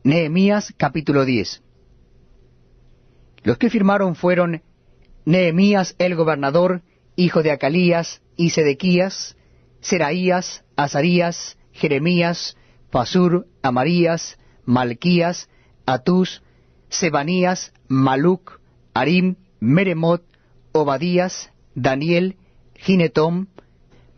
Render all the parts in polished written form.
Nehemías capítulo 10. Los que firmaron fueron Nehemías el gobernador, hijo de Acalías, y Sedequías, Seraías, Azarías, Jeremías, Pasur, Amarías, Malquías, Atús, Sebanías, Maluc, Arim, Meremot, Obadías, Daniel, Ginetom,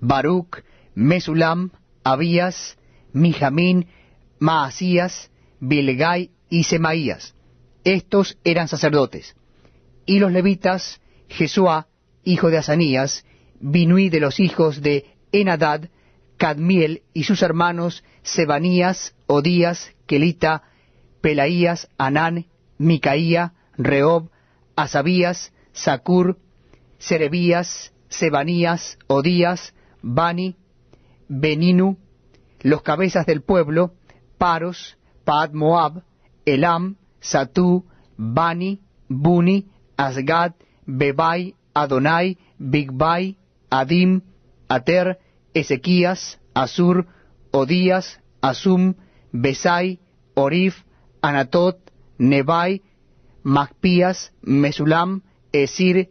Baruc, Mesulam, Abías, Mijamín, Maasías, Bilgai y Semaías. Estos eran sacerdotes. Y los levitas, Jesuá, hijo de Asanías, Binui de los hijos de Enadad, Cadmiel y sus hermanos, Sebanías, Odías, Kelita, Pelaías, Anán, Micaía, Rehob, Asabías, Sacur, Serebías, Sebanías, Odías, Bani, Beninu, los cabezas del pueblo, Paros, Paad Moab, Elam, Satú, Bani, Buni, Asgad, Bebai, Adonai, Bigbai, Adim, Ater, Ezequías, Asur, Odías, Asum, Besai, Orif, Anatot, Nebai, Macpías, Mesulam, Esir,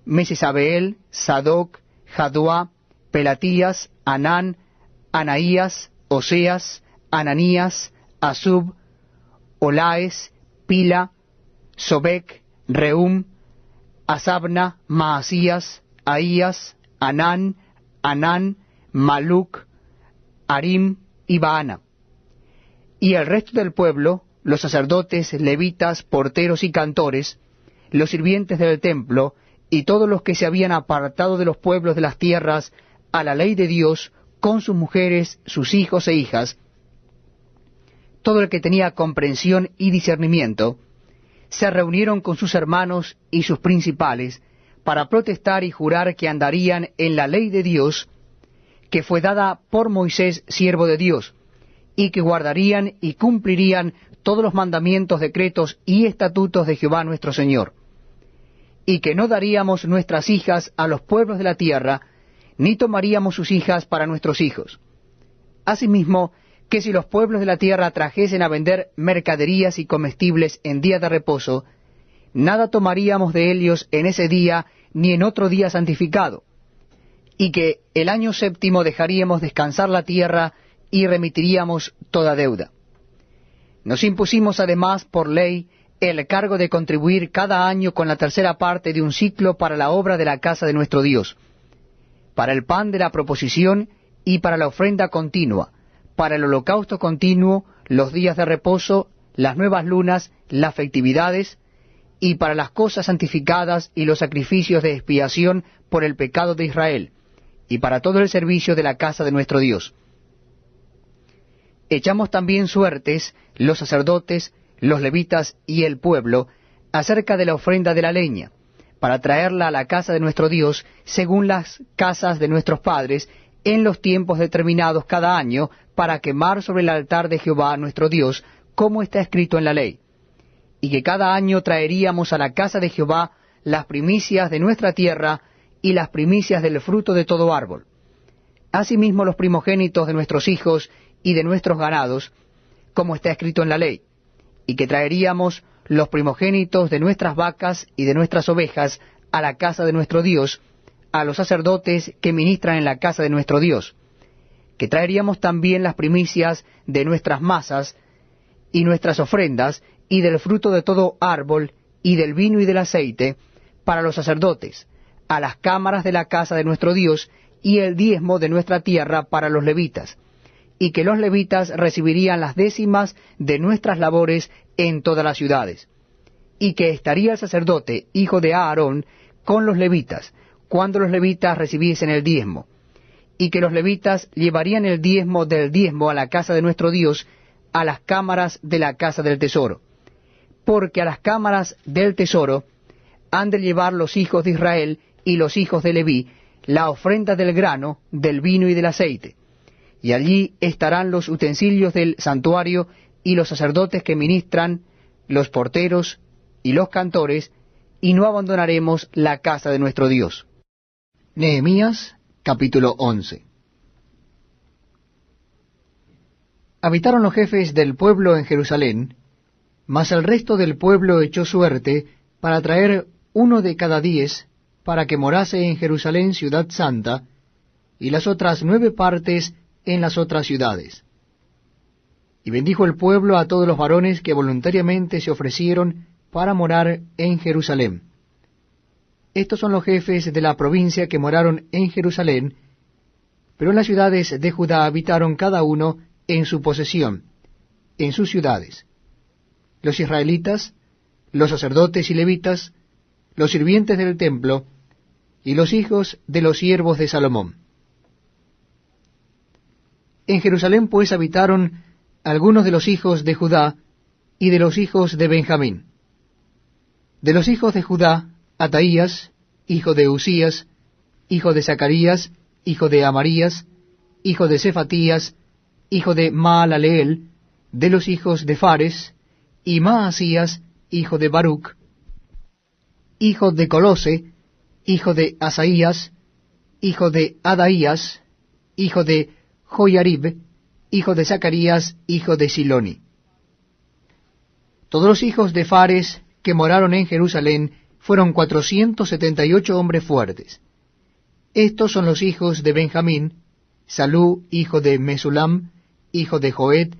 Mesesabeel, Sadoc, Jaduá, Pelatías, Anán, Anaías, Oseas, Ananías, Asub, Olaes, Pila, Sobek, Reum, Asabna, Maasías, Ahías, Anán, Maluc, Arim y Baana. Y el resto del pueblo, los sacerdotes, levitas, porteros y cantores, los sirvientes del templo, y todos los que se habían apartado de los pueblos de las tierras a la ley de Dios, con sus mujeres, sus hijos e hijas, todo el que tenía comprensión y discernimiento, se reunieron con sus hermanos y sus principales para protestar y jurar que andarían en la ley de Dios, que fue dada por Moisés, siervo de Dios, y que guardarían y cumplirían todos los mandamientos, decretos y estatutos de Jehová nuestro Señor, y que no daríamos nuestras hijas a los pueblos de la tierra, ni tomaríamos sus hijas para nuestros hijos. Asimismo, que si los pueblos de la tierra trajesen a vender mercaderías y comestibles en día de reposo, nada tomaríamos de ellos en ese día ni en otro día santificado, y que el año séptimo dejaríamos descansar la tierra y remitiríamos toda deuda. Nos impusimos además por ley el cargo de contribuir cada año con la tercera parte de un siclo para la obra de la casa de nuestro Dios, para el pan de la proposición y para la ofrenda continua, para el holocausto continuo, los días de reposo, las nuevas lunas, las festividades, y para las cosas santificadas y los sacrificios de expiación por el pecado de Israel, y para todo el servicio de la casa de nuestro Dios. Echamos también suertes, los sacerdotes, los levitas y el pueblo, acerca de la ofrenda de la leña, para traerla a la casa de nuestro Dios, según las casas de nuestros padres, en los tiempos determinados cada año, para quemar sobre el altar de Jehová nuestro Dios, como está escrito en la ley. Y que cada año traeríamos a la casa de Jehová las primicias de nuestra tierra y las primicias del fruto de todo árbol. Asimismo los primogénitos de nuestros hijos y de nuestros ganados, como está escrito en la ley. Y que traeríamos los primogénitos de nuestras vacas y de nuestras ovejas a la casa de nuestro Dios, a los sacerdotes que ministran en la casa de nuestro Dios. Que traeríamos también las primicias de nuestras masas y nuestras ofrendas, y del fruto de todo árbol, y del vino y del aceite, para los sacerdotes, a las cámaras de la casa de nuestro Dios, y el diezmo de nuestra tierra para los levitas, y que los levitas recibirían las décimas de nuestras labores en todas las ciudades, y que estaría el sacerdote, hijo de Aarón, con los levitas, cuando los levitas recibiesen el diezmo, y que los levitas llevarían el diezmo del diezmo a la casa de nuestro Dios, a las cámaras de la casa del tesoro, porque a las cámaras del tesoro han de llevar los hijos de Israel y los hijos de Leví la ofrenda del grano, del vino y del aceite, y allí estarán los utensilios del santuario y los sacerdotes que ministran, los porteros y los cantores, y no abandonaremos la casa de nuestro Dios. Nehemías capítulo 11. Habitaron los jefes del pueblo en Jerusalén, mas el resto del pueblo echó suerte para traer 1 de cada 10, para que morase en Jerusalén ciudad santa, y las otras 9 partes en las otras ciudades. Y bendijo el pueblo a todos los varones que voluntariamente se ofrecieron para morar en Jerusalén. Estos son los jefes de la provincia que moraron en Jerusalén, pero en las ciudades de Judá habitaron cada uno en su posesión, en sus ciudades: los israelitas, los sacerdotes y levitas, los sirvientes del templo, y los hijos de los siervos de Salomón. En Jerusalén pues habitaron algunos de los hijos de Judá y de los hijos de Benjamín. De los hijos de Judá, Ataías, hijo de Usías, hijo de Zacarías, hijo de Amarías, hijo de Cefatías, hijo de Maalaleel; de los hijos de Fares, y Maasías, hijo de Baruc, hijo de Colose, hijo de Asaías, hijo de Adaías, hijo de Joiarib, hijo de Zacarías, hijo de Siloni. Todos los hijos de Fares que moraron en Jerusalén fueron 478 hombres fuertes. Estos son los hijos de Benjamín: Salú, hijo de Mesulam, hijo de Joed,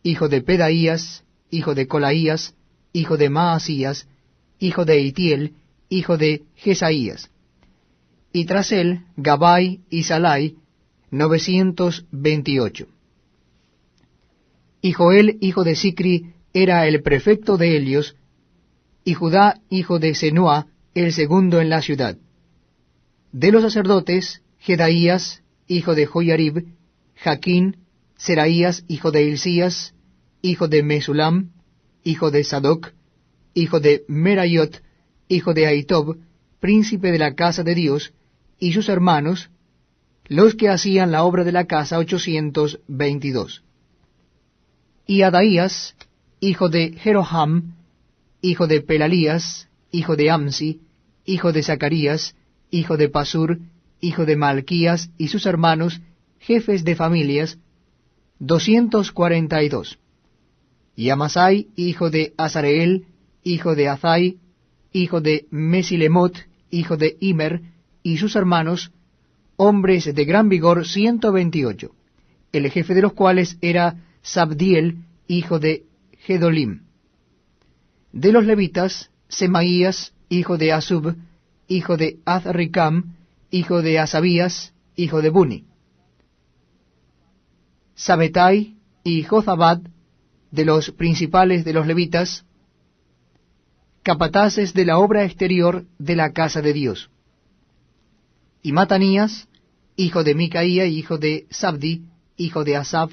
hijo de Pedaías, hijo de Colaías, hijo de Maasías, hijo de Itiel, hijo de Jesaías. Y tras él, Gabai y Salai, 928. Y Joel, hijo de Sicri, era el prefecto de Helios, y Judá, hijo de Senua, el segundo en la ciudad. De los sacerdotes, Jedaías, hijo de Joiarib, Jaquín, Seraías, hijo de Hilcías, hijo de Mesulam, hijo de Sadoc, hijo de Merayot, hijo de Ahitob, príncipe de la casa de Dios, y sus hermanos, los que hacían la obra de la casa, 822. Y Adaías, hijo de Jeroham, hijo de Pelalías, hijo de Amsi, hijo de Zacarías, hijo de Pasur, hijo de Malquías, y sus hermanos, jefes de familias, 242. Y Amasai, hijo de Azareel, hijo de Azai, hijo de Mesilemot, hijo de Immer, y sus hermanos, hombres de gran vigor, 128, el jefe de los cuales era Sabdiel, hijo de Gedolim. De los levitas, Semaías, hijo de Asub, hijo de Azricam, hijo de Asabías, hijo de Buni. Sabetai y Jozabad, de los principales de los levitas, capataces de la obra exterior de la casa de Dios. Y Matanías, hijo de Micaía, hijo de Sabdi, hijo de Asaf,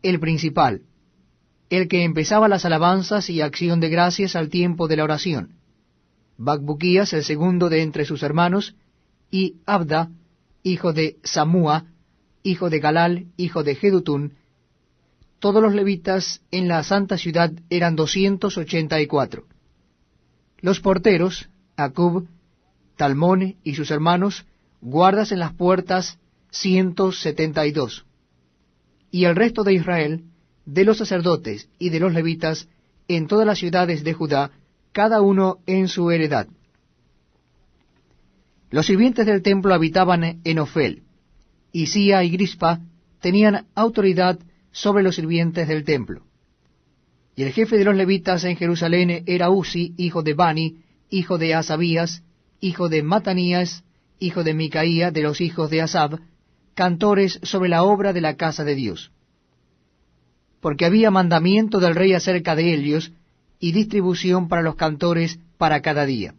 el principal, el que empezaba las alabanzas y acción de gracias al tiempo de la oración. Bacbuquías, el segundo de entre sus hermanos, y Abda, hijo de Samúa, hijo de Galal, hijo de Jedutún. Todos los levitas en la santa ciudad eran 284. Los porteros, Acub, Talmón y sus hermanos, guardas en las puertas, 172. Y el resto de Israel, de los sacerdotes y de los levitas, en todas las ciudades de Judá, cada uno en su heredad. Los sirvientes del templo habitaban en Ofel, y Sía y Grispa tenían autoridad sobre los sirvientes del templo. Y el jefe de los levitas en Jerusalén era Uzi, hijo de Bani, hijo de Asabías, hijo de Matanías, hijo de Micaía, de los hijos de Asab, cantores sobre la obra de la casa de Dios. Porque había mandamiento del rey acerca de ellos, y distribución para los cantores para cada día.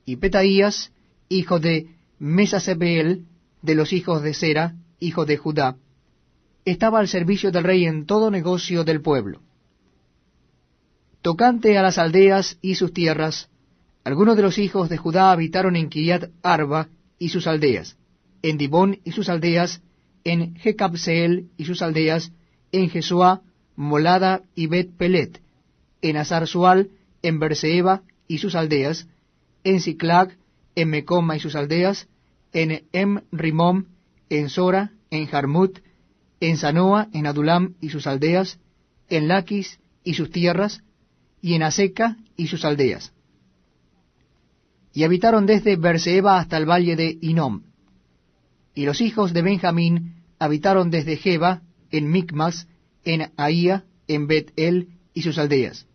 Y Petaías, hijo de Mesasebeel, de los hijos de Sera, hijo de Judá, estaba al servicio del rey en todo negocio del pueblo. Tocante a las aldeas y sus tierras, algunos de los hijos de Judá habitaron en Kiriat Arba y sus aldeas, en Dibón y sus aldeas, en Jecabseel y sus aldeas, en Jesuá, Molada y Bet Pelet, en Azar-Sual, en Berseba y sus aldeas, en Siclag, en Mecoma y sus aldeas, en Rimón, en Sora, en Jarmut, en Zanoa, en Adulam y sus aldeas, en Laquis y sus tierras, y en Aseca y sus aldeas. Y habitaron desde Beerseba hasta el valle de Hinnom. Y los hijos de Benjamín habitaron desde Geba, en Micmas, en Ahía, en Bet-El y sus aldeas,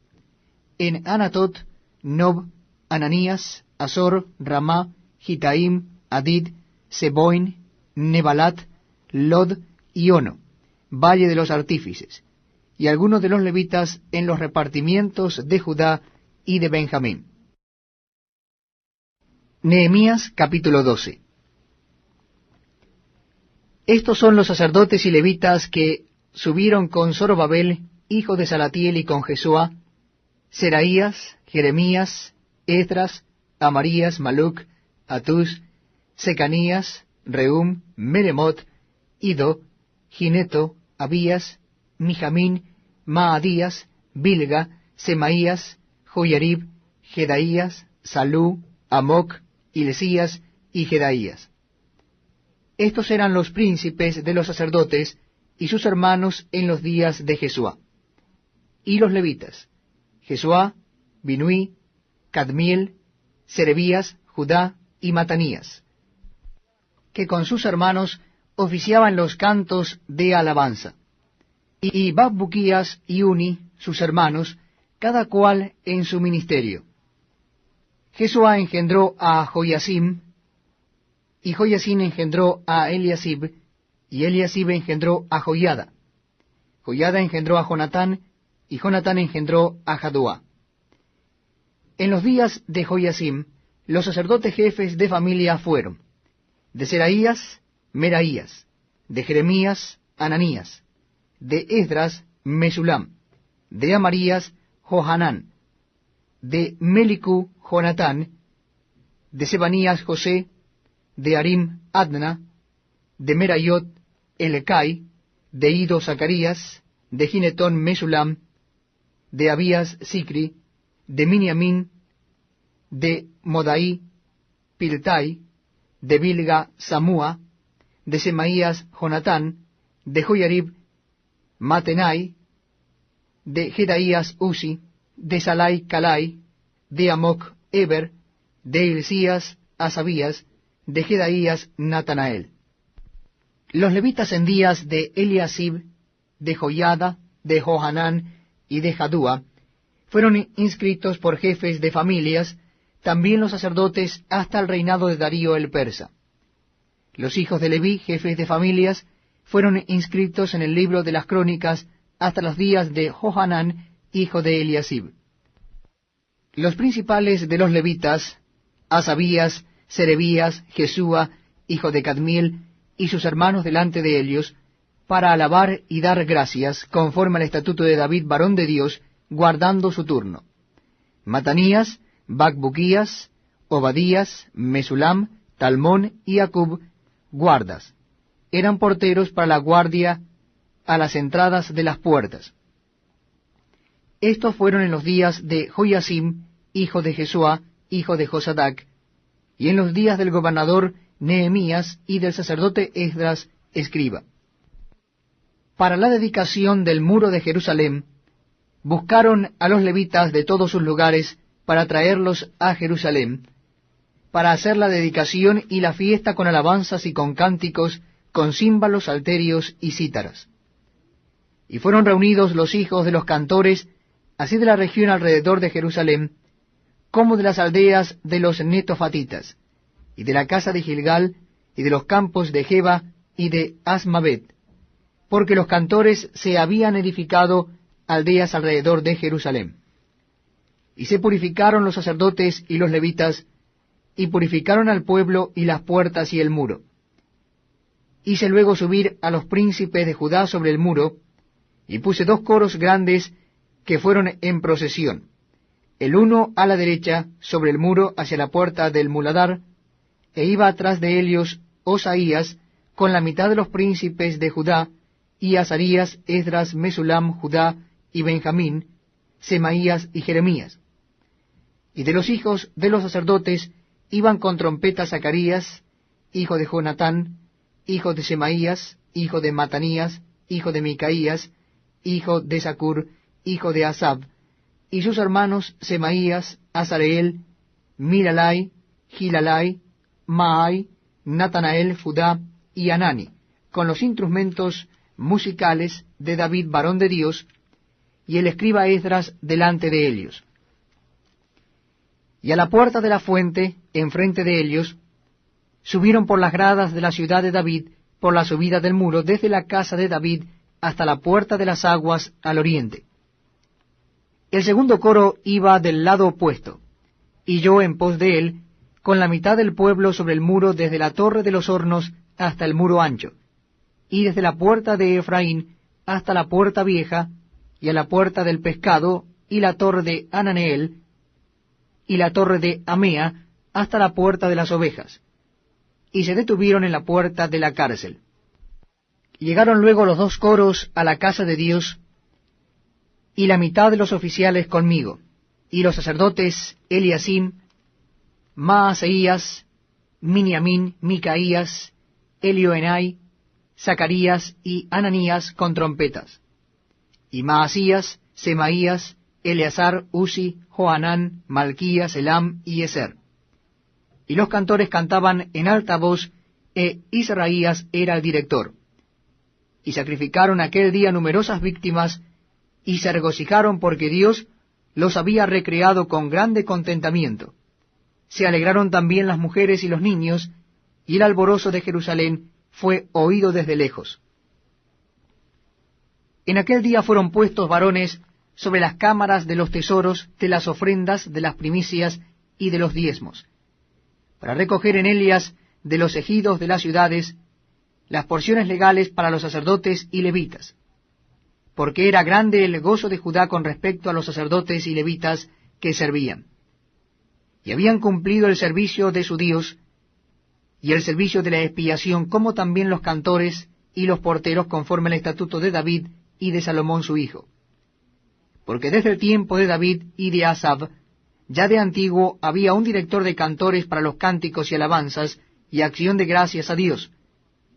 en Anatot, Nob, Ananías, Azor, Ramá, Gitaim, Adid, Seboin, Nebalat, Lod y Ono, valle de los artífices, y algunos de los levitas en los repartimientos de Judá y de Benjamín. Nehemías capítulo 12. Estos son los sacerdotes y levitas que subieron con Zorobabel, hijo de Salatiel, y con Jesúa, Seraías, Jeremías, Esdras, Amarías, Maluc, Atús, Secanías, Rehum, Meremot, Ido, Gineto, Abías, Mijamín, Maadías, Bilga, Semaías, Joyarib, Jedaías, Salú, Amoc, Hilesías y Jedaías. Estos eran los príncipes de los sacerdotes y sus hermanos en los días de Jesúa. Y los levitas, Jesúa, Binui, Cadmiel, Serebías, Judá y Matanías, que con sus hermanos oficiaban los cantos de alabanza. Y Bakbuquías y Uni, sus hermanos, cada cual en su ministerio. Jesúa engendró a Joyasim, y Joyasim engendró a Eliasib, y Eliasib engendró a Joiada. Joiada engendró a Jonatán, y Jonatán engendró a Jadúa. En los días de Joyasim, los sacerdotes jefes de familia fueron: de Seraías, Meraías; de Jeremías, Ananías; de Esdras, Mesulam; de Amarías, Johanán; de Melicú, Jonatán; de Sebanías, José; de Arim, Adna; de Merayot, Elecai; de Ido, Zacarías; de Ginetón, Mesulam; de Abías, Sicri; de Miniamín; de Modaí, Piltai; de Bilga, Samúa; de Semaías, Jonatán; de Joyarib, Matenai; de Jedaías, Uzi; de Salai, Calai; de Amoc, Eber; de Hilcías, Asabías; de Jedaías, Natanael. Los levitas en días de Eliasib, de Joiada, de Johanán y de Jadúa fueron inscritos por jefes de familias, también los sacerdotes hasta el reinado de Darío el persa. Los hijos de Leví, jefes de familias, fueron inscritos en el libro de las crónicas hasta los días de Johanán, hijo de Eliasib. Los principales de los levitas, Asabías, Serebías, Jesúa, hijo de Cadmiel, y sus hermanos delante de ellos, para alabar y dar gracias, conforme al estatuto de David, varón de Dios, guardando su turno. Matanías, Bakbuquías, Obadías, Mesulam, Talmón y Acub, guardas. Eran porteros para la guardia a las entradas de las puertas. Estos fueron en los días de Joyasim, hijo de Jesúa, hijo de Josadac, y en los días del gobernador Nehemías y del sacerdote Esdras, escriba. Para la dedicación del muro de Jerusalén, buscaron a los levitas de todos sus lugares para traerlos a Jerusalén, para hacer la dedicación y la fiesta con alabanzas y con cánticos, con címbalos, salterios y cítaras. Y fueron reunidos los hijos de los cantores, así de la región alrededor de Jerusalén, como de las aldeas de los netofatitas, y de la casa de Gilgal, y de los campos de Geba y de Asmavet, porque los cantores se habían edificado aldeas alrededor de Jerusalén. Y se purificaron los sacerdotes y los levitas, y purificaron al pueblo y las puertas y el muro. Hice luego subir a los príncipes de Judá sobre el muro, y puse 2 coros grandes que fueron en procesión, el uno a la derecha sobre el muro hacia la puerta del muladar, e iba atrás de ellos Osaías con la mitad de los príncipes de Judá, y Azarías, Esdras, Mesulam, Judá y Benjamín, Semaías y Jeremías. Y de los hijos de los sacerdotes iban con trompeta Zacarías, hijo de Jonatán, hijo de Semaías, hijo de Matanías, hijo de Micaías, hijo de Zacur, hijo de Asab, y sus hermanos Semaías, Azareel, Milalai, Gilalai, Maai, Natanael, Judá y Anani, con los instrumentos musicales de David, varón de Dios, y el escriba Esdras delante de ellos. Y a la puerta de la fuente, enfrente de ellos, subieron por las gradas de la ciudad de David, por la subida del muro, desde la casa de David hasta la puerta de las aguas al oriente. El segundo coro iba del lado opuesto, y yo en pos de él, con la mitad del pueblo sobre el muro, desde la torre de los hornos hasta el muro ancho, y desde la puerta de Efraín hasta la puerta vieja, y a la puerta del pescado, y la torre de Ananeel, y la torre de Amea, hasta la puerta de las ovejas, y se detuvieron en la puerta de la cárcel. Llegaron luego los dos coros a la casa de Dios, y la mitad de los oficiales conmigo, y los sacerdotes Eliasim, Maaseías, Miniamín, Micaías, Elioenai, Zacarías y Ananías con trompetas, y Maasías, Semaías, Eleazar, Uzi, Johanán, Malquías, Elam y Eser. Y los cantores cantaban en alta voz, Israías era el director. Y sacrificaron aquel día numerosas víctimas, y se regocijaron porque Dios los había recreado con grande contentamiento. Se alegraron también las mujeres y los niños, y el alborozo de Jerusalén fue oído desde lejos. En aquel día fueron puestos varones sobre las cámaras de los tesoros, de las ofrendas, de las primicias y de los diezmos, para recoger en ellas de los ejidos de las ciudades las porciones legales para los sacerdotes y levitas, porque era grande el gozo de Judá con respecto a los sacerdotes y levitas que servían, y habían cumplido el servicio de su Dios, y el servicio de la expiación, como también los cantores y los porteros, conforme al estatuto de David y de Salomón su hijo. Porque desde el tiempo de David y de Asab, ya de antiguo había un director de cantores para los cánticos y alabanzas y acción de gracias a Dios.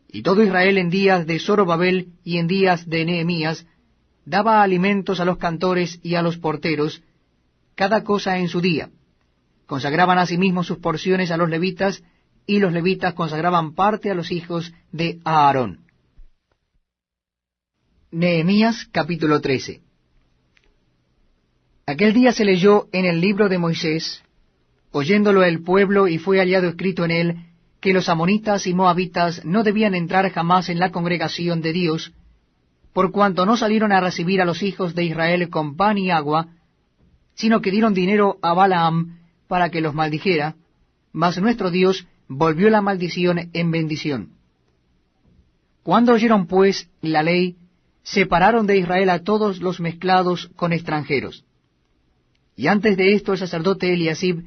Y todo Israel en días de Zorobabel y en días de Nehemías daba alimentos a los cantores y a los porteros, cada cosa en su día. Consagraban asimismo sus porciones a los levitas, y los levitas consagraban parte a los hijos de Aarón. Nehemías capítulo 13. Aquel día se leyó en el libro de Moisés, oyéndolo el pueblo, y fue hallado escrito en él, que los amonitas y moabitas no debían entrar jamás en la congregación de Dios, por cuanto no salieron a recibir a los hijos de Israel con pan y agua, sino que dieron dinero a Balaam para que los maldijera, mas nuestro Dios volvió la maldición en bendición. Cuando oyeron pues la ley, separaron de Israel a todos los mezclados con extranjeros. Y antes de esto el sacerdote Eliasib,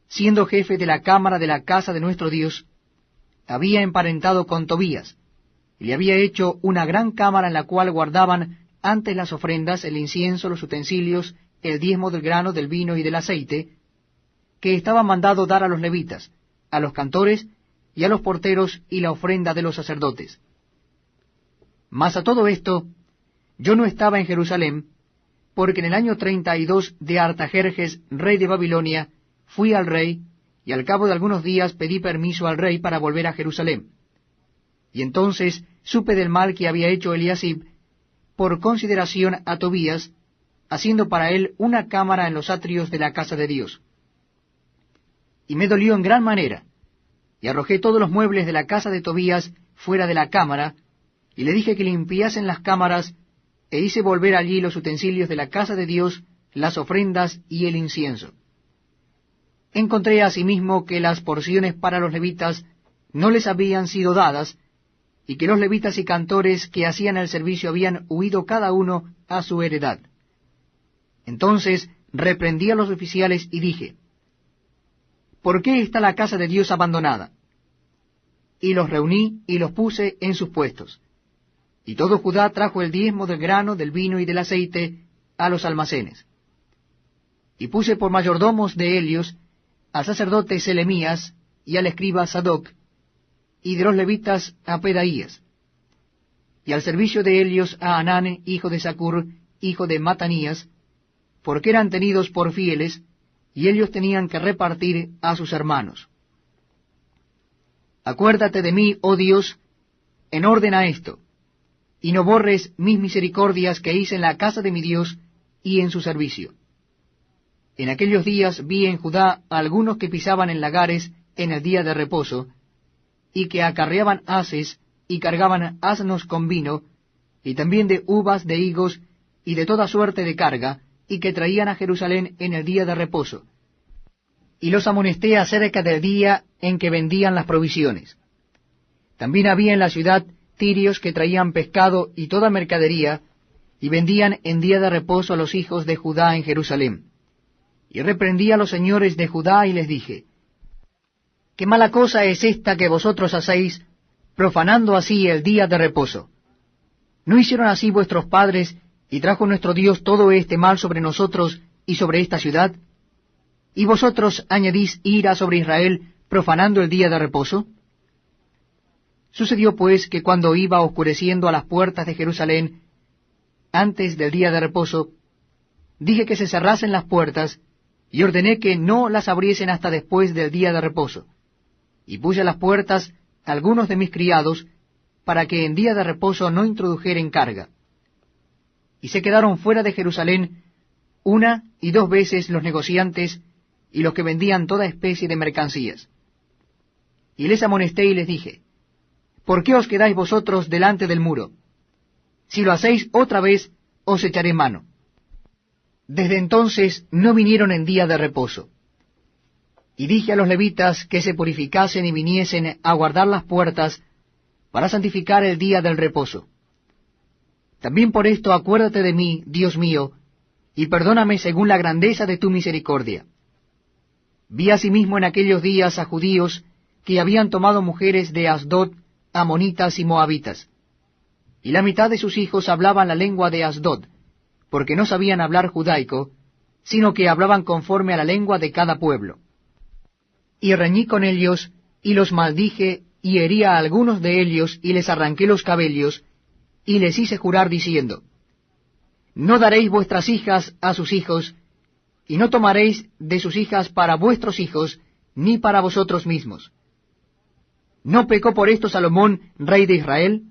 siendo jefe de la cámara de la casa de nuestro Dios, había emparentado con Tobías, y le había hecho una gran cámara en la cual guardaban antes las ofrendas, el incienso, los utensilios, el diezmo del grano, del vino y del aceite, que estaba mandado dar a los levitas, a los cantores y a los porteros, y la ofrenda de los sacerdotes. Mas a todo esto, yo no estaba en Jerusalén, porque en el año 32 de Artajerjes, rey de Babilonia, fui al rey, y al cabo de algunos días pedí permiso al rey para volver a Jerusalén. Y entonces supe del mal que había hecho Eliasib, por consideración a Tobías, haciendo para él una cámara en los atrios de la casa de Dios. Y me dolió en gran manera, y arrojé todos los muebles de la casa de Tobías fuera de la cámara, y le dije que limpiasen las cámaras, e hice volver allí los utensilios de la casa de Dios, las ofrendas y el incienso. Encontré asimismo que las porciones para los levitas no les habían sido dadas, y que los levitas y cantores que hacían el servicio habían huido cada uno a su heredad. Entonces reprendí a los oficiales y dije, ¿por qué está la casa de Dios abandonada? Y los reuní y los puse en sus puestos. Y todo Judá trajo el diezmo del grano, del vino y del aceite a los almacenes. Y puse por mayordomos de ellos al sacerdote Selemías y al escriba Sadoc, y de los levitas a Pedaías. y al servicio de ellos a Hanán, hijo de Zacur, hijo de Matanías, porque eran tenidos por fieles, y ellos tenían que repartir a sus hermanos. Acuérdate de mí, oh Dios, en orden a esto, y no borres mis misericordias que hice en la casa de mi Dios y en su servicio. En aquellos días vi en Judá a algunos que pisaban en lagares en el día de reposo, y que acarreaban haces y cargaban asnos con vino, y también de uvas, de higos, y de toda suerte de carga, y que traían a Jerusalén en el día de reposo. Y los amonesté acerca del día en que vendían las provisiones. También había en la ciudad tirios que traían pescado y toda mercadería, y vendían en día de reposo a los hijos de Judá en Jerusalén. Y reprendí a los señores de Judá y les dije, ¿qué mala cosa es esta que vosotros hacéis, profanando así el día de reposo? ¿No hicieron así vuestros padres, y trajo nuestro Dios todo este mal sobre nosotros y sobre esta ciudad? ¿Y vosotros añadís ira sobre Israel, profanando el día de reposo? Sucedió pues que cuando iba oscureciendo a las puertas de Jerusalén, antes del día de reposo, dije que se cerrasen las puertas, y ordené que no las abriesen hasta después del día de reposo. Y puse a las puertas algunos de mis criados, para que en día de reposo no introdujeren carga. Y se quedaron fuera de Jerusalén 1 y 2 veces los negociantes y los que vendían toda especie de mercancías. Y les amonesté y les dije, ¿por qué os quedáis vosotros delante del muro? Si lo hacéis otra vez, os echaré mano. Desde entonces no vinieron en día de reposo. Y dije a los levitas que se purificasen y viniesen a guardar las puertas para santificar el día del reposo. También por esto acuérdate de mí, Dios mío, y perdóname según la grandeza de tu misericordia. Vi asimismo en aquellos días a judíos que habían tomado mujeres de Asdod, amonitas y moabitas, y la mitad de sus hijos hablaban la lengua de Asdod, porque no sabían hablar judaico, sino que hablaban conforme a la lengua de cada pueblo. Y reñí con ellos, y los maldije, y herí a algunos de ellos, y les arranqué los cabellos, y les hice jurar diciendo, no daréis vuestras hijas a sus hijos, y no tomaréis de sus hijas para vuestros hijos, ni para vosotros mismos. ¿No pecó por esto Salomón, rey de Israel?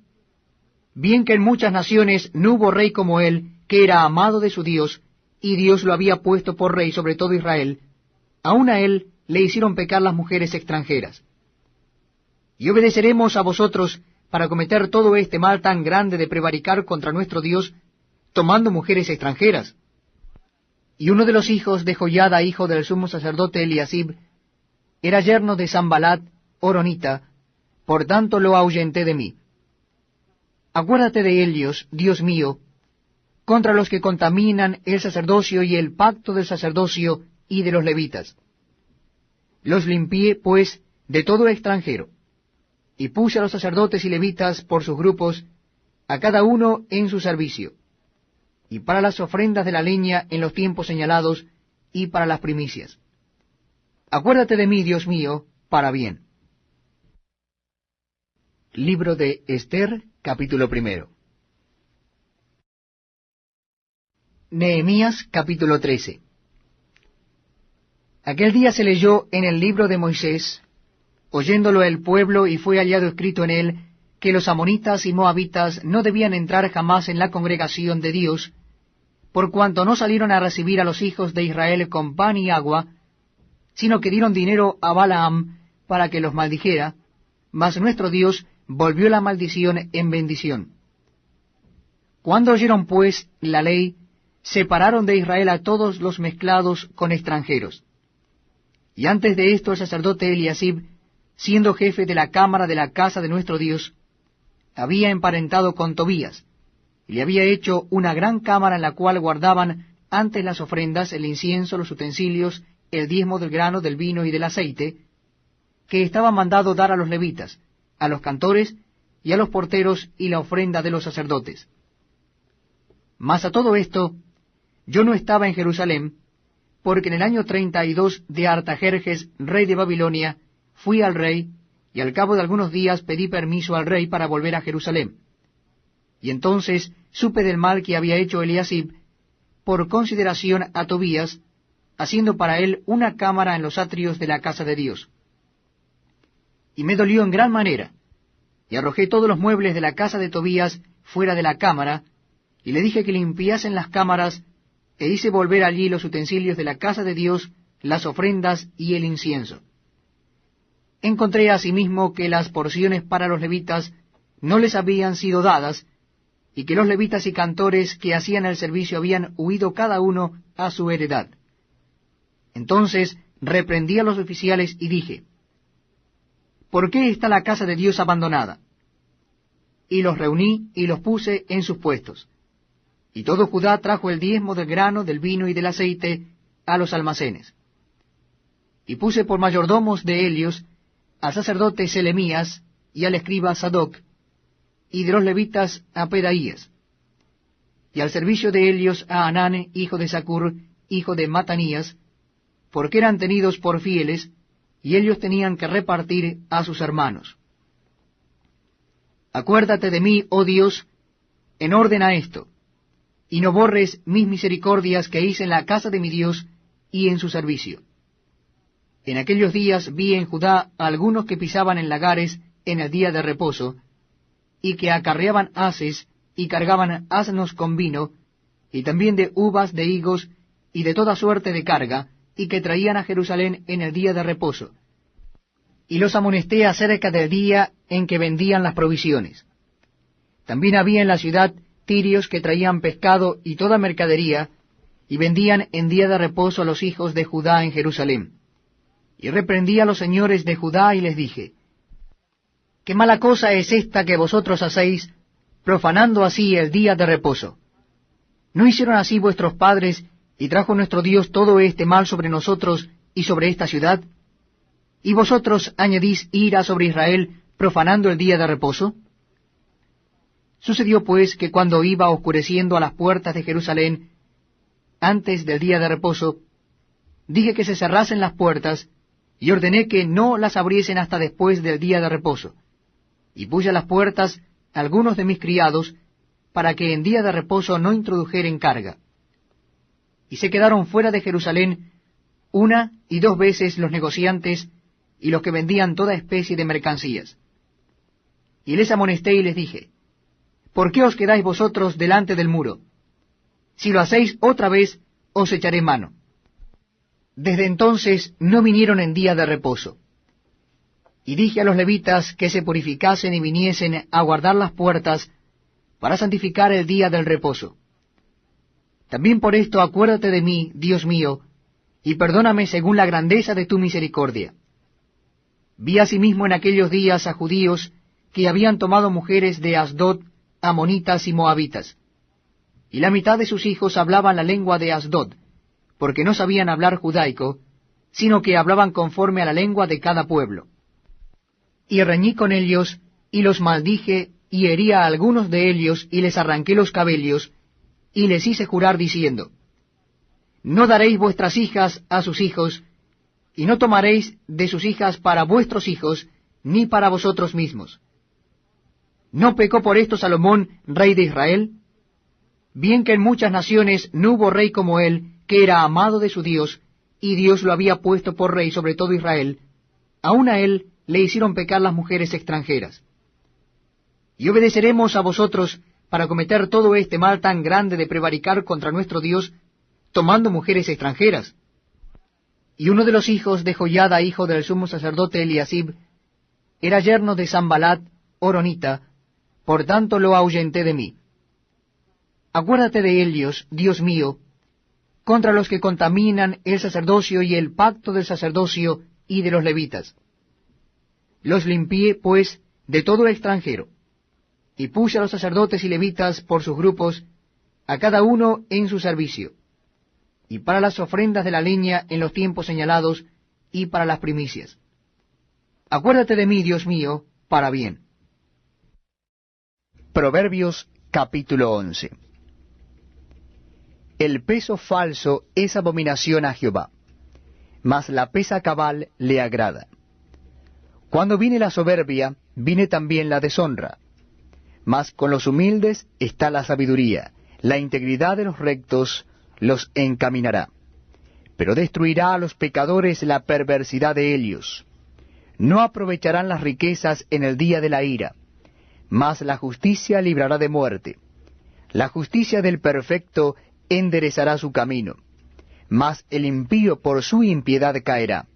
Bien que en muchas naciones no hubo rey como él, que era amado de su Dios, y Dios lo había puesto por rey sobre todo Israel, aun a él le hicieron pecar las mujeres extranjeras. Y obedeceremos a vosotros para cometer todo este mal tan grande de prevaricar contra nuestro Dios, tomando mujeres extranjeras. Y uno de los hijos de Joiada, hijo del sumo sacerdote Eliasib, era yerno de Sanbalat, horonita, por tanto lo ahuyenté de mí. Acuérdate de ellos, Dios mío, contra los que contaminan el sacerdocio y el pacto del sacerdocio y de los levitas. Los limpié, pues, de todo extranjero, y puse a los sacerdotes y levitas por sus grupos, a cada uno en su servicio, y para las ofrendas de la leña en los tiempos señalados, y para las primicias. Acuérdate de mí, Dios mío, para bien. Libro de Ester, capítulo 1. Nehemías, capítulo 13. Aquel día se leyó en el libro de Moisés, oyéndolo el pueblo, y fue hallado escrito en él, que los amonitas y moabitas no debían entrar jamás en la congregación de Dios, por cuanto no salieron a recibir a los hijos de Israel con pan y agua, sino que dieron dinero a Balaam para que los maldijera, mas nuestro Dios volvió la maldición en bendición. Cuando oyeron pues la ley, separaron de Israel a todos los mezclados con extranjeros. Y antes de esto el sacerdote Eliasib, siendo jefe de la cámara de la casa de nuestro Dios, había emparentado con Tobías, y le había hecho una gran cámara en la cual guardaban antes las ofrendas, el incienso, los utensilios, el diezmo del grano, del vino y del aceite, que estaba mandado dar a los levitas, a los cantores y a los porteros, y la ofrenda de los sacerdotes. Mas a todo esto, yo no estaba en Jerusalén, porque en el año 32 de Artajerjes, rey de Babilonia, fui al rey, y al cabo de algunos días pedí permiso al rey para volver a Jerusalén. Y entonces supe del mal que había hecho Eliasib por consideración a Tobías, haciendo para él una cámara en los atrios de la casa de Dios. Y me dolió en gran manera, y arrojé todos los muebles de la casa de Tobías fuera de la cámara, y le dije que limpiasen las cámaras, e hice volver allí los utensilios de la casa de Dios, las ofrendas y el incienso. Encontré asimismo que las porciones para los levitas no les habían sido dadas, y que los levitas y cantores que hacían el servicio habían huido cada uno a su heredad. Entonces reprendí a los oficiales y dije, ¿por qué está la casa de Dios abandonada? Y los reuní y los puse en sus puestos. Y todo Judá trajo el diezmo del grano, del vino y del aceite a los almacenes. Y puse por mayordomos de ellos al sacerdote Selemías y al escriba Sadoc, y de los levitas a Pedaías, y al servicio de ellos a Hanán, hijo de Zacur, hijo de Matanías, porque eran tenidos por fieles, y ellos tenían que repartir a sus hermanos. Acuérdate de mí, oh Dios, en orden a esto, y no borres mis misericordias que hice en la casa de mi Dios y en su servicio. En aquellos días vi en Judá a algunos que pisaban en lagares en el día de reposo, y que acarreaban haces y cargaban asnos con vino, y también de uvas, de higos, y de toda suerte de carga, y que traían a Jerusalén en el día de reposo. Y los amonesté acerca del día en que vendían las provisiones. También había en la ciudad tirios que traían pescado y toda mercadería, y vendían en día de reposo a los hijos de Judá en Jerusalén. Y reprendí a los señores de Judá y les dije, ¿qué mala cosa es esta que vosotros hacéis, profanando así el día de reposo? ¿No hicieron así vuestros padres, y trajo nuestro Dios todo este mal sobre nosotros y sobre esta ciudad? ¿Y vosotros añadís ira sobre Israel, profanando el día de reposo? Sucedió pues que cuando iba oscureciendo a las puertas de Jerusalén, antes del día de reposo, dije que se cerrasen las puertas, y ordené que no las abriesen hasta después del día de reposo. Y puse a las puertas algunos de mis criados, para que en día de reposo no introdujeren carga. Y se quedaron fuera de Jerusalén 1 y 2 veces los negociantes y los que vendían toda especie de mercancías. Y les amonesté y les dije, ¿por qué os quedáis vosotros delante del muro? Si lo hacéis otra vez, os echaré mano. Desde entonces no vinieron en día de reposo. Y dije a los levitas que se purificasen y viniesen a guardar las puertas para santificar el día del reposo. También por esto acuérdate de mí, Dios mío, y perdóname según la grandeza de tu misericordia. Vi asimismo en aquellos días a judíos que habían tomado mujeres de Asdod, amonitas y moabitas, y la mitad de sus hijos hablaban la lengua de Asdod, porque no sabían hablar judaico, sino que hablaban conforme a la lengua de cada pueblo. Y reñí con ellos, y los maldije, y herí a algunos de ellos, y les arranqué los cabellos, y les hice jurar diciendo, no daréis vuestras hijas a sus hijos, y no tomaréis de sus hijas para vuestros hijos, ni para vosotros mismos. ¿No pecó por esto Salomón, rey de Israel? Bien que en muchas naciones no hubo rey como él, que era amado de su Dios, y Dios lo había puesto por rey sobre todo Israel, aun a él le hicieron pecar las mujeres extranjeras. Y obedeceremos a vosotros para cometer todo este mal tan grande de prevaricar contra nuestro Dios, tomando mujeres extranjeras. Y uno de los hijos de Joiada, hijo del sumo sacerdote Eliasib, era yerno de Sanbalat, horonita, por tanto lo ahuyenté de mí. Acuérdate de ellos, Dios mío, contra los que contaminan el sacerdocio y el pacto del sacerdocio y de los levitas. Los limpié, pues, de todo extranjero, y puse a los sacerdotes y levitas por sus grupos, a cada uno en su servicio, y para las ofrendas de la leña en los tiempos señalados, y para las primicias. Acuérdate de mí, Dios mío, para bien. Proverbios capítulo 11. El peso falso es abominación a Jehová, mas la pesa cabal le agrada. Cuando viene la soberbia, viene también la deshonra, mas con los humildes está la sabiduría. La integridad de los rectos los encaminará. Pero destruirá a los pecadores la perversidad de ellos. No aprovecharán las riquezas en el día de la ira, mas la justicia librará de muerte. La justicia del perfecto enderezará su camino, mas el impío por su impiedad caerá.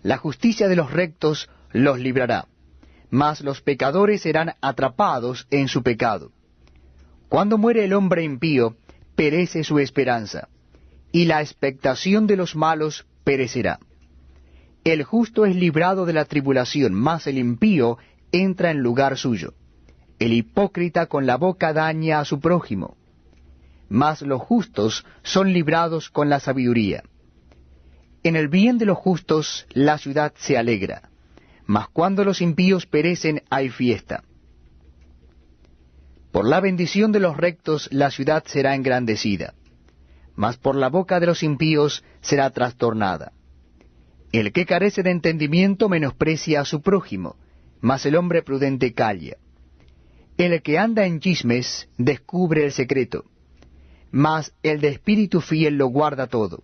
La justicia de los rectos los librará, mas los pecadores serán atrapados en su pecado. Cuando muere el hombre impío, perece su esperanza, y la expectación de los malos perecerá. El justo es librado de la tribulación, mas el impío entra en lugar suyo. El hipócrita con la boca daña a su prójimo, mas los justos son librados con la sabiduría. En el bien de los justos la ciudad se alegra, mas cuando los impíos perecen hay fiesta. Por la bendición de los rectos la ciudad será engrandecida, mas por la boca de los impíos será trastornada. El que carece de entendimiento menosprecia a su prójimo, mas el hombre prudente calla. El que anda en chismes descubre el secreto, mas el de espíritu fiel lo guarda todo.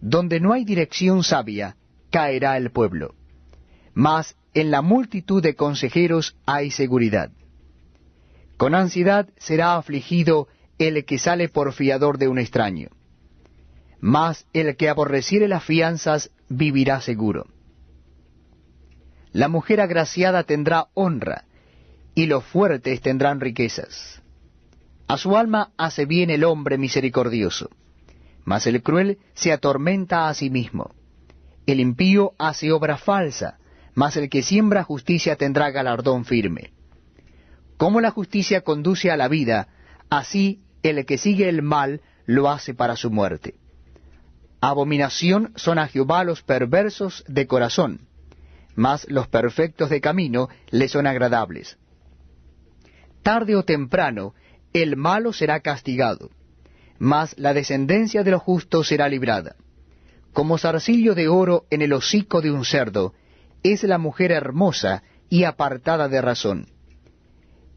Donde no hay dirección sabia, caerá el pueblo, mas en la multitud de consejeros hay seguridad. Con ansiedad será afligido el que sale por fiador de un extraño, mas el que aborreciere las fianzas vivirá seguro. La mujer agraciada tendrá honra, y los fuertes tendrán riquezas. A su alma hace bien el hombre misericordioso, mas el cruel se atormenta a sí mismo. El impío hace obra falsa, mas el que siembra justicia tendrá galardón firme. Como la justicia conduce a la vida, así el que sigue el mal lo hace para su muerte. Abominación son a Jehová los perversos de corazón, mas los perfectos de camino le son agradables. Tarde o temprano el malo será castigado, mas la descendencia de los justos será librada. Como zarcillo de oro en el hocico de un cerdo, es la mujer hermosa y apartada de razón.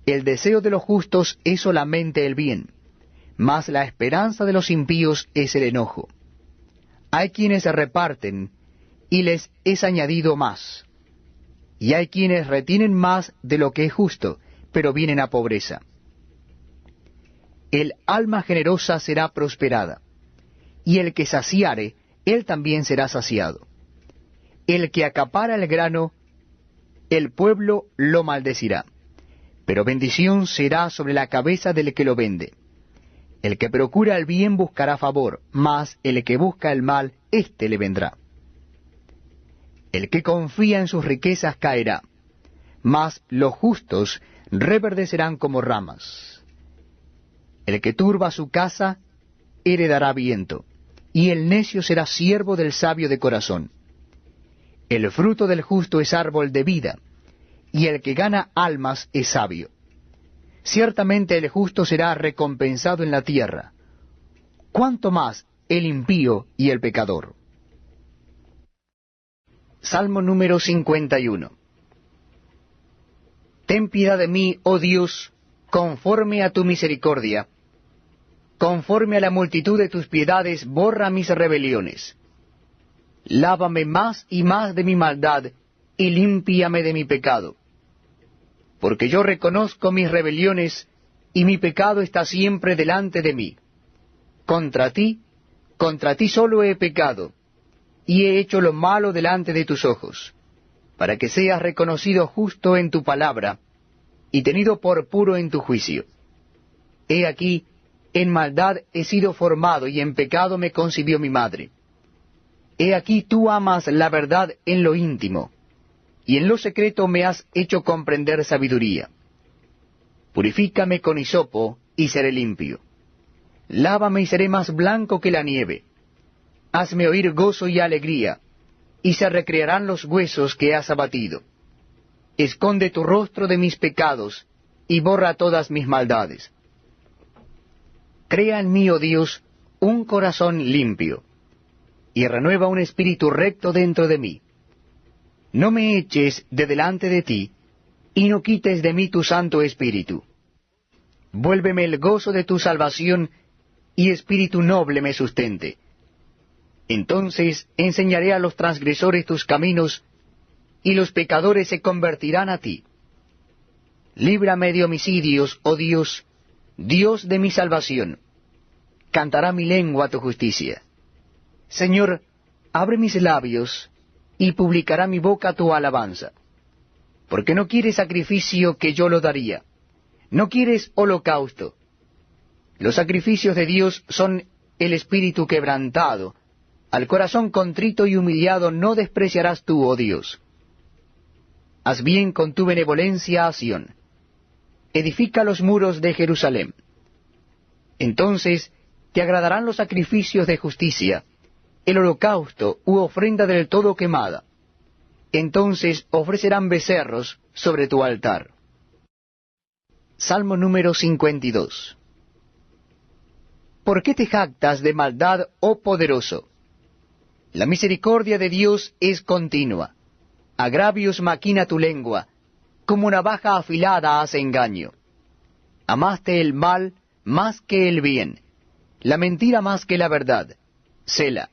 El deseo de los justos es solamente el bien, mas la esperanza de los impíos es el enojo. Hay quienes reparten, y les es añadido más, y hay quienes retienen más de lo que es justo, pero vienen a pobreza. El alma generosa será prosperada, y el que saciare, él también será saciado. El que acapara el grano, el pueblo lo maldecirá, pero bendición será sobre la cabeza del que lo vende. El que procura el bien buscará favor, mas el que busca el mal, éste le vendrá. El que confía en sus riquezas caerá, mas los justos reverdecerán como ramas. El que turba su casa heredará viento, y el necio será siervo del sabio de corazón. El fruto del justo es árbol de vida, y el que gana almas es sabio. Ciertamente el justo será recompensado en la tierra, cuánto más el impío y el pecador. Salmo número 51. Ten piedad de mí, oh Dios, conforme a tu misericordia. Conforme a la multitud de tus piedades, borra mis rebeliones. Lávame más y más de mi maldad, y límpiame de mi pecado. Porque yo reconozco mis rebeliones, y mi pecado está siempre delante de mí. Contra ti solo he pecado, y he hecho lo malo delante de tus ojos, para que seas reconocido justo en tu palabra, y tenido por puro en tu juicio. He aquí, en maldad he sido formado, y en pecado me concibió mi madre. He aquí tú amas la verdad en lo íntimo, y en lo secreto me has hecho comprender sabiduría. Purifícame con hisopo, y seré limpio. Lávame y seré más blanco que la nieve. Hazme oír gozo y alegría, y se recrearán los huesos que has abatido. Esconde tu rostro de mis pecados, y borra todas mis maldades. Crea en mí, oh Dios, un corazón limpio, y renueva un espíritu recto dentro de mí. No me eches de delante de ti, y no quites de mí tu Santo Espíritu. Vuélveme el gozo de tu salvación, y espíritu noble me sustente. Entonces enseñaré a los transgresores tus caminos, y los pecadores se convertirán a ti. Líbrame de homicidios, oh Dios, Dios de mi salvación. Cantará mi lengua tu justicia. Señor, abre mis labios, y publicará mi boca tu alabanza. Porque no quieres sacrificio que yo lo daría, no quieres holocausto. Los sacrificios de Dios son el espíritu quebrantado, al corazón contrito y humillado no despreciarás tú, oh Dios. Haz bien con tu benevolencia a Sión, edifica los muros de Jerusalén. Entonces te agradarán los sacrificios de justicia, el holocausto u ofrenda del todo quemada. Entonces ofrecerán becerros sobre tu altar. Salmo número 52. ¿Por qué te jactas de maldad, oh poderoso? La misericordia de Dios es continua. Agravios maquina tu lengua, como navaja afilada hace engaño. Amaste el mal más que el bien, la mentira más que la verdad. Sela.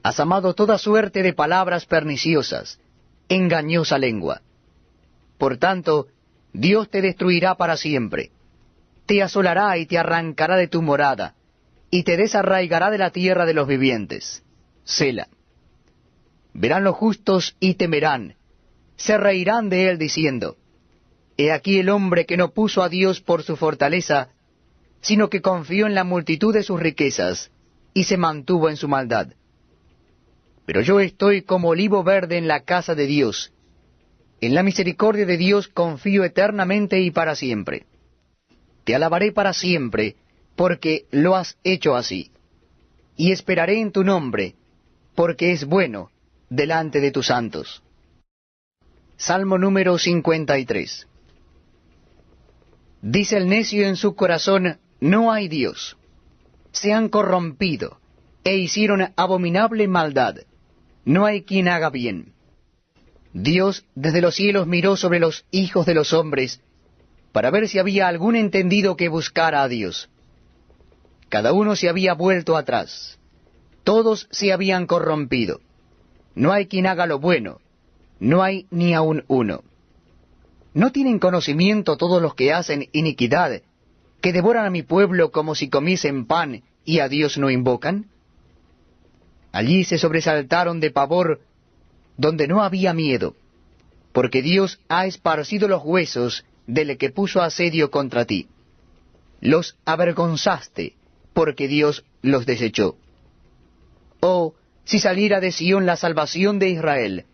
Has amado toda suerte de palabras perniciosas, engañosa lengua. Por tanto, Dios te destruirá para siempre. Te asolará y te arrancará de tu morada, y te desarraigará de la tierra de los vivientes. Sela. Verán los justos y temerán, se reirán de él diciendo, He aquí el hombre que no puso a Dios por su fortaleza, sino que confió en la multitud de sus riquezas, y se mantuvo en su maldad. Pero yo estoy como olivo verde en la casa de Dios. En la misericordia de Dios confío eternamente y para siempre. Te alabaré para siempre, porque lo has hecho así. Y esperaré en tu nombre, porque es bueno delante de tus santos. Salmo número 53. Dice el necio en su corazón, no hay Dios. Se han corrompido, e hicieron abominable maldad. No hay quien haga bien. Dios desde los cielos miró sobre los hijos de los hombres, para ver si había algún entendido que buscara a Dios. Cada uno se había vuelto atrás. Todos se habían corrompido. No hay quien haga lo bueno, no hay ni aun uno. ¿No tienen conocimiento todos los que hacen iniquidad, que devoran a mi pueblo como si comiesen pan y a Dios no invocan? Allí se sobresaltaron de pavor, donde no había miedo, porque Dios ha esparcido los huesos del que puso asedio contra ti. Los avergonzaste, porque Dios los desechó. Oh, si saliera de Sión la salvación de Israel,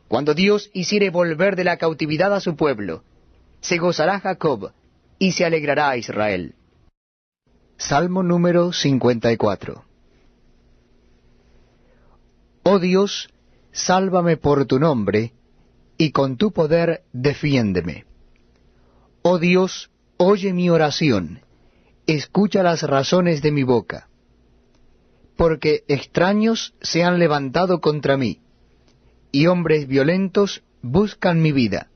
cuando Dios hiciere volver de la cautividad a su pueblo, se gozará Jacob, y se alegrará Israel. Salmo número 54. Oh Dios, sálvame por tu nombre, y con tu poder defiéndeme. Oh Dios, oye mi oración, escucha las razones de mi boca. Porque extraños se han levantado contra mí, y hombres violentos buscan mi vida.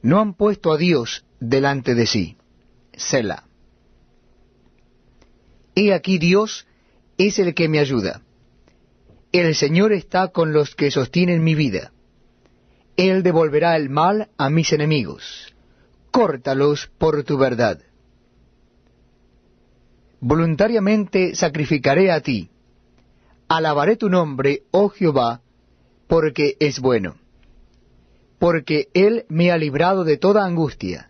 No han puesto a Dios delante de sí. Selah. He aquí Dios es el que me ayuda. El Señor está con los que sostienen mi vida. Él devolverá el mal a mis enemigos. Córtalos por tu verdad. Voluntariamente sacrificaré a ti. Alabaré tu nombre, oh Jehová, porque es bueno. Porque Él me ha librado de toda angustia,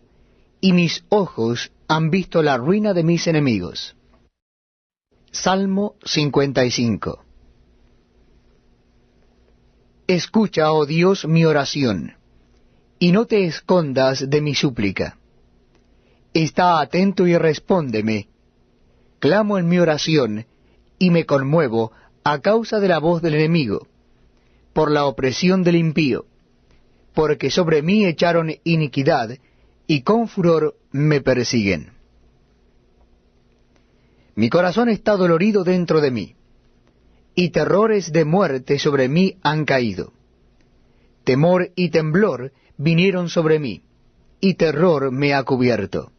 y mis ojos han visto la ruina de mis enemigos. Salmo 55. Escucha, oh Dios, mi oración, y no te escondas de mi súplica. Está atento y respóndeme. Clamo en mi oración, y me conmuevo a causa de la voz del enemigo, por la opresión del impío, porque sobre mí echaron iniquidad, y con furor me persiguen. Mi corazón está dolorido dentro de mí, y terrores de muerte sobre mí han caído. Temor y temblor vinieron sobre mí, y terror me ha cubierto.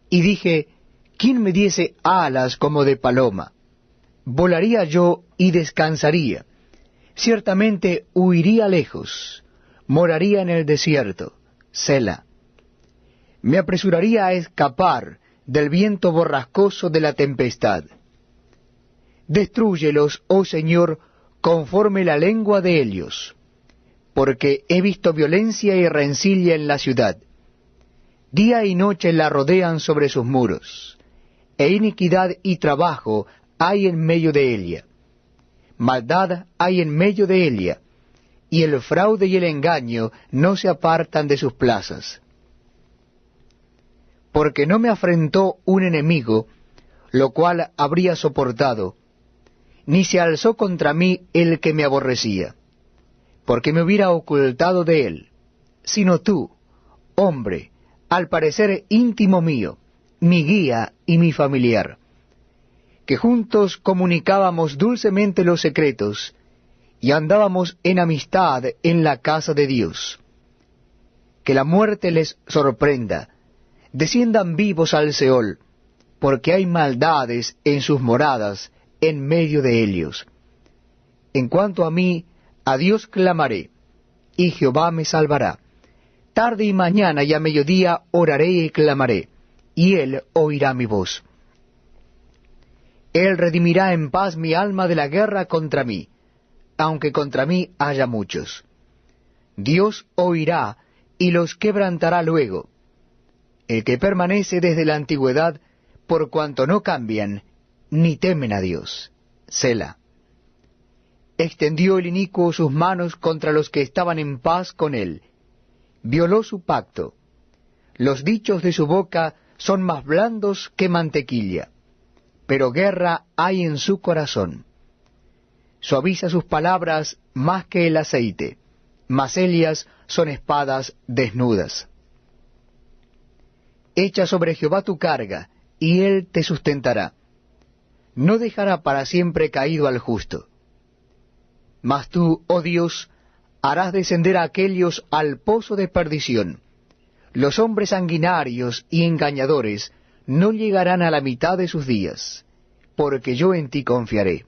Y dije, ¿quién me diese alas como de paloma? Volaría yo y descansaría. Ciertamente huiría lejos, moraría en el desierto, Sela. Me apresuraría a escapar del viento borrascoso de la tempestad. Destrúyelos, oh Señor, conforme la lengua de ellos, porque he visto violencia y rencilla en la ciudad. Día y noche la rodean sobre sus muros, e iniquidad y trabajo hay en medio de ella. Maldad hay en medio de ella, y el fraude y el engaño no se apartan de sus plazas. Porque no me afrentó un enemigo, lo cual habría soportado, ni se alzó contra mí el que me aborrecía, porque me hubiera ocultado de él, sino tú, hombre, al parecer íntimo mío, mi guía y mi familiar, que juntos comunicábamos dulcemente los secretos, y andábamos en amistad en la casa de Dios. Que la muerte les sorprenda, desciendan vivos al Seol, porque hay maldades en sus moradas, en medio de ellos. En cuanto a mí, a Dios clamaré, y Jehová me salvará. Tarde y mañana y a mediodía oraré y clamaré, y Él oirá mi voz. Él redimirá en paz mi alma de la guerra contra mí, aunque contra mí haya muchos. Dios oirá y los quebrantará luego. El que permanece desde la antigüedad, por cuanto no cambian, ni temen a Dios. Sela. Extendió el inicuo sus manos contra los que estaban en paz con él. Violó su pacto. Los dichos de su boca son más blandos que mantequilla, pero guerra hay en su corazón. Suaviza sus palabras más que el aceite, mas ellas son espadas desnudas. Echa sobre Jehová tu carga, y él te sustentará. No dejará para siempre caído al justo. Mas tú, oh Dios, harás descender a aquellos al pozo de perdición. Los hombres sanguinarios y engañadores no llegarán a la mitad de sus días, porque yo en ti confiaré.